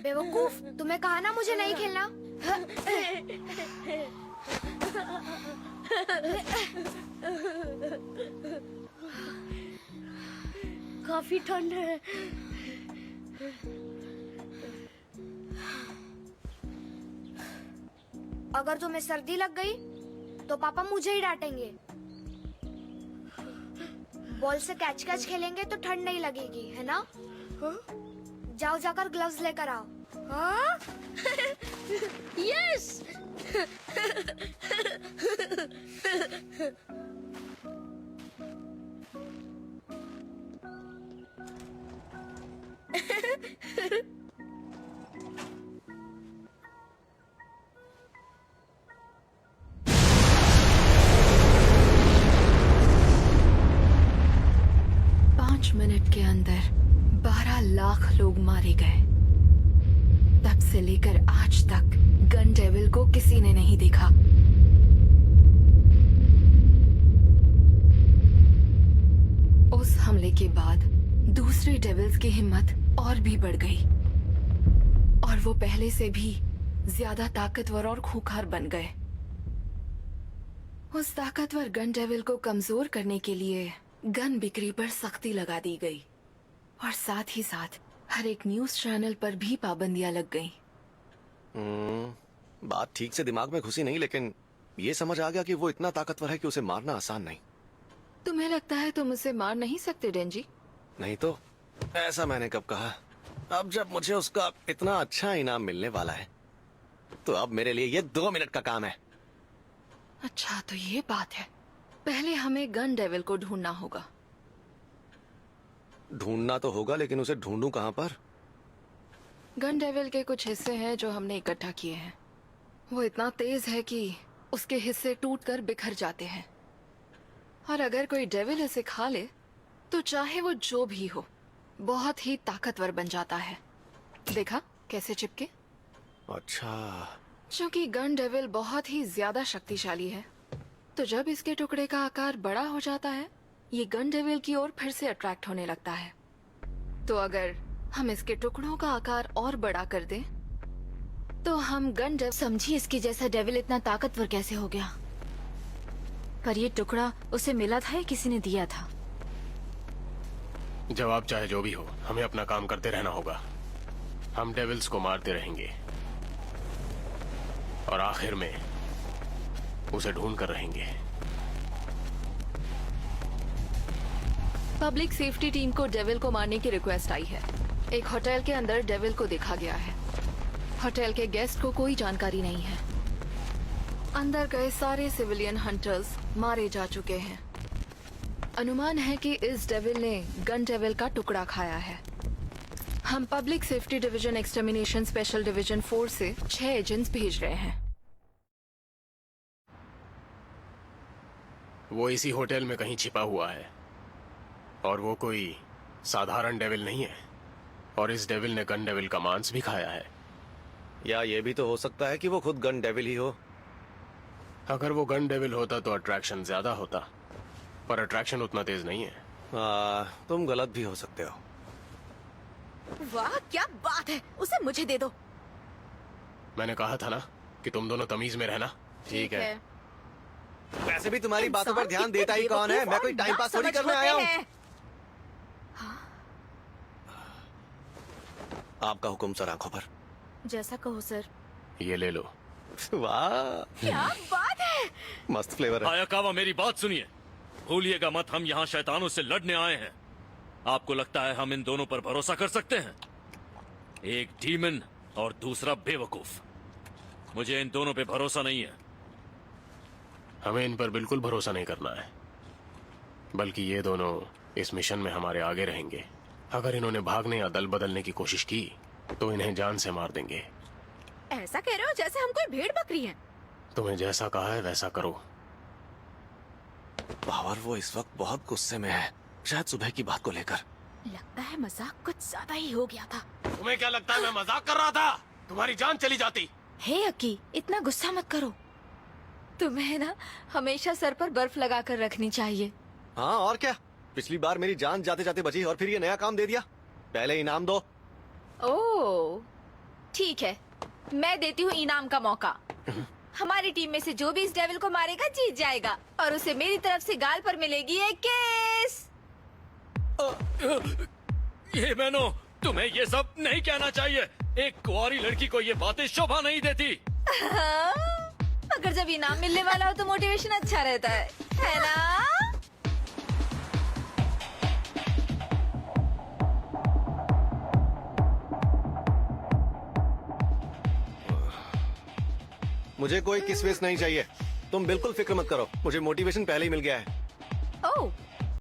बेवकूफ, तुम्हें कहा ना मुझे नहीं खेलना। काफी ठंड है। अगर तुम्हें सर्दी लग गई तो पापा मुझे ही डांटेंगे। बॉल से कैच कैच खेलेंगे तो ठंड नहीं लगेगी, है ना? जाओ जाकर ग्लव्स लेकर आओ। हाँ? यस। मिनट के अंदर 12 लाख लोग मारे गए। तब से लेकर आज तक गन डेविल को किसी ने नहीं देखा। उस हमले के बाद दूसरे डेविल्स की हिम्मत और भी बढ़ गई और वो पहले से भी ज्यादा ताकतवर और खूंखार बन गए। उस ताकतवर गन डेविल को कमजोर करने के लिए गन बिक्री पर सख्ती लगा दी गई और साथ ही साथ हर एक न्यूज चैनल पर भी पाबंदियां लग गई। बात ठीक से दिमाग में घुसी नहीं, लेकिन ये समझ आ गया कि वो इतना ताकतवर है कि उसे मारना आसान नहीं। तुम्हें लगता है तुम उसे मार नहीं सकते डेंजी? नहीं तो ऐसा मैंने कब कहा। अब जब मुझे उसका इतना अच्छा इनाम मिलने वाला है तो अब मेरे लिए ये 2 मिनट का काम है। अच्छा तो ये बात है। पहले हमें गन डेविल को ढूंढना होगा। ढूंढना तो होगा, लेकिन उसे ढूंढूं कहाँ पर? गन डेविल के कुछ हिस्से हैं जो हमने इकट्ठा किए हैं। वो इतना तेज है कि उसके हिस्से टूटकर बिखर जाते हैं और अगर कोई डेविल इसे खा ले तो चाहे वो जो भी हो बहुत ही ताकतवर बन जाता है। देखा कैसे चिपके? अच्छा। क्योंकि गन डेविल बहुत ही ज्यादा शक्तिशाली है तो जब इसके टुकड़े का आकार बड़ा हो जाता है ये गन डेविल की ओर फिर से अट्रैक्ट होने लगता है। तो अगर हम इसके टुकड़ों का आकार और बड़ा कर दें तो हम गन डेविल। समझी इसके जैसा डेविल इतना ताकतवर कैसे हो गया? पर ये टुकड़ा उसे मिला था या किसी ने दिया था? जवाब चाहे जो भी हो, हमें अपना काम करते रहना होगा। हम डेविल्स को मारते रहेंगे और आखिर में उसे ढूंढ कर रहेंगे। पब्लिक सेफ्टी टीम को डेविल को मारने की रिक्वेस्ट आई है। एक होटल के अंदर डेविल को देखा गया है। होटल के गेस्ट को कोई जानकारी नहीं है। अंदर गए सारे सिविलियन हंटर्स मारे जा चुके हैं। अनुमान है कि इस डेविल ने गन डेविल का टुकड़ा खाया है। हम public safety division extermination special division 4 से 6 एजेंट्स भेज रहे हैं। वो इसी होटल में कहीं छिपा हुआ है और वो कोई साधारण डेविल नहीं है और इस डेविल ने गन डेविल का मांस भी खाया है। या ये भी तो हो सकता है कि वो खुद गन डेविल ही हो। अगर वो गन डेविल होता तो अट्रैक्शन ज्यादा होता, पर अट्रैक्शन उतना तेज नहीं है। तुम गलत भी हो सकते हो। वाह क्या बात है, उसे मुझे दे दो। मैंने कहा था ना कि तुम दोनों तमीज में रहना। ठीक है। वैसे भी तुम्हारी बातों पर ध्यान देता ही कौन है? मैं कोई टाइम पास थोड़ी करने आया हूँ। आपका हुक्म सर, आंखों पर। जैसा कहो सर। ये ले लो। वाह क्या बात है, मस्त फ्लेवर है। आयाकावा मेरी बात सुनिए, भूलिएगा मत, हम यहाँ शैतानों से लड़ने आए हैं। आपको लगता है हम इन दोनों पर भरोसा कर सकते हैं? एक डीमन और दूसरा बेवकूफ। मुझे इन दोनों पे भरोसा नहीं है। हमें इन पर बिल्कुल भरोसा नहीं करना है, बल्कि ये दोनों इस मिशन में हमारे आगे रहेंगे। अगर इन्होंने भागने या दल बदलने की कोशिश की तो इन्हें जान से मार देंगे। ऐसा कह रहे हो जैसे हम कोई भेड़ बकरी हैं। तुम्हें जैसा कहा है वैसा करो। पावर वो इस वक्त बहुत गुस्से में है, शायद सुबह की बात को लेकर। लगता है मजाक कुछ ज्यादा ही हो गया था। तुम्हें क्या लगता है मैं मजाक कर रहा था? तुम्हारी जान चली जाती। हे अक्की, इतना गुस्सा मत करो। तुम्हें ना हमेशा सर पर बर्फ लगा कर रखनी चाहिए। हाँ और क्या, पिछली बार मेरी जान जाते जाते बची और फिर ये नया काम दे दिया। पहले इनाम दो। ओह, ठीक है, मैं देती हूँ इनाम का मौका। हमारी टीम में से जो भी इस डेविल को मारेगा जीत जाएगा और उसे मेरी तरफ से गाल पर मिलेगी एक किस। ये मैनो, तुम्हें ये सब नहीं कहना चाहिए। एक कुंवारी लड़की को ये बातें शोभा नहीं देती। अगर जब इनाम मिलने वाला हो तो मोटिवेशन अच्छा रहता है ना? मुझे कोई किस विस नहीं चाहिए। तुम बिल्कुल फिक्र मत करो, मुझे मोटिवेशन पहले ही मिल गया है। ओह,